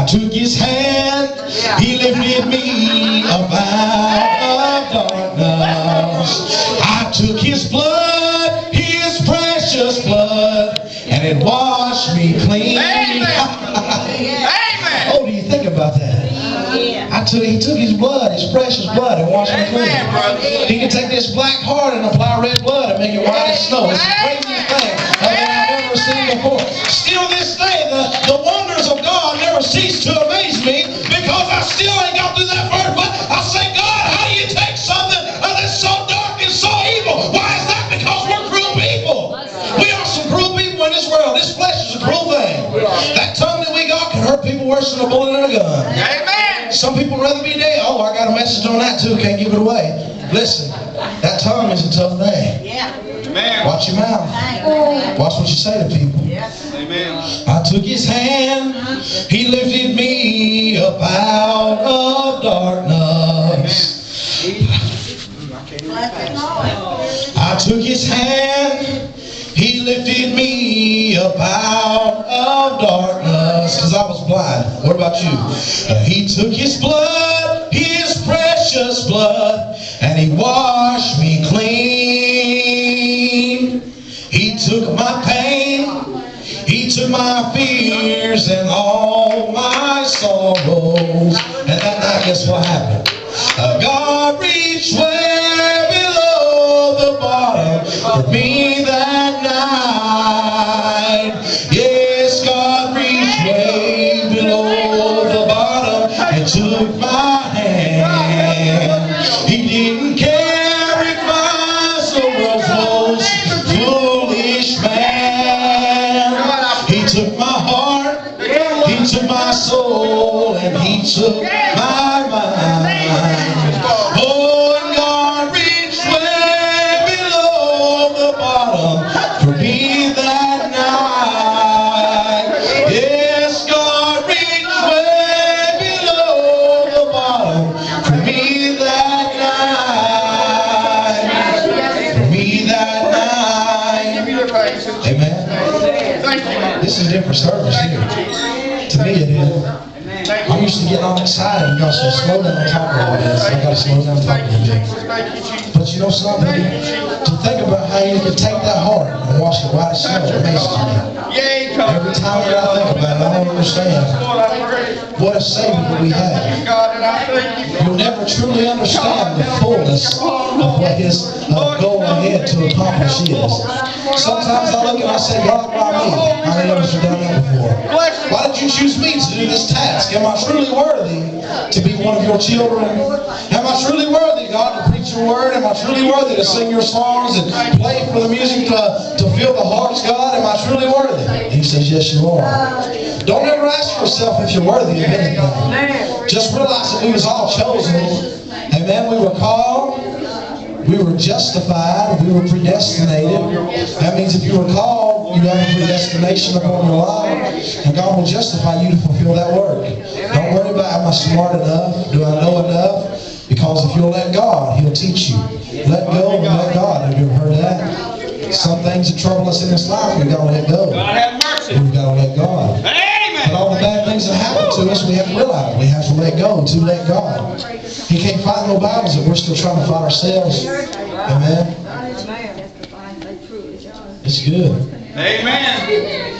took his hand, he lifted me up out of darkness. I took his blood, his precious blood, and it washed me clean. Amen. Oh, do you think about that? He took his blood, his precious blood, and washed me clean. He can take this black heart and apply red blood and make it white as snow. It's the craziest thing I've ever seen before. Still this day, the wonders of God never cease to amaze me, because I still ain't got through that verse. But I say, God, how do you take something that's so dark and so evil? Why is that? Because we're cruel people. We are some cruel people in this world. This flesh is a cruel thing. That tongue that we got can hurt people worse than a bullet in a gun. Amen. Some people would rather be dead. Oh, I got a message on that too. Can't give it away. Listen, that tongue is a tough thing. Amen. Watch your mouth. Watch what you say to people. Amen. I took his hand. He lifted me up out of darkness. I took his hand. He lifted me up out of darkness, because I was blind. What about you? He took his blood, his precious blood, and he washed me clean. He took my pain, he took my fears and all my sorrows. And that night, guess what happened? God reached way below the bottom for me that night. Yes, God reached way below the bottom and took my hand. He didn't care if I was most foolish man. He took my heart, he took my soul, and he took my mind. Oh, and God reached way below the bottom for me that night. Yes, God reached way below the bottom for me that night. For me that night. Amen. This is a different service here. To me it is. I'm used to getting all excited and y'all say, slow down and talk all this. I gotta slow down and talk a little bit. But you know something? To think about how you can take that heart and wash it white as snow amazes me. Every time that I think about it, I don't understand what a Savior that we have. You'll never truly understand the fullness of what His goal ahead to accomplish is. Sometimes I look and I say, God, why me? I ain't never done that before. Why did you choose me to do this task? Am I truly worthy to be one of your children? Am I truly worthy, God, to preach your word? Am I truly worthy to sing your songs and play for the music to fill the hearts, God? Am I truly worthy? He says, yes, you are. Don't ever ask yourself if you're worthy of anything. Just realize that we was all chosen. Amen. We were called. We were justified. We were predestinated. That means if you were called, you have a predestination upon your life, and God will justify you to fulfill that work. Don't worry about, am I smart enough? Do I know enough? Because if you'll let God, He'll teach you. Let go and let God. Have you ever heard of that? Some things that trouble us in this life, we've got to let go. God have mercy. We've got to let God. Amen. But all the bad things that happen to us, we have to realize we have to let go to let God. He can't fight no battles if we're still trying to fight ourselves. Amen. It's good. Amen.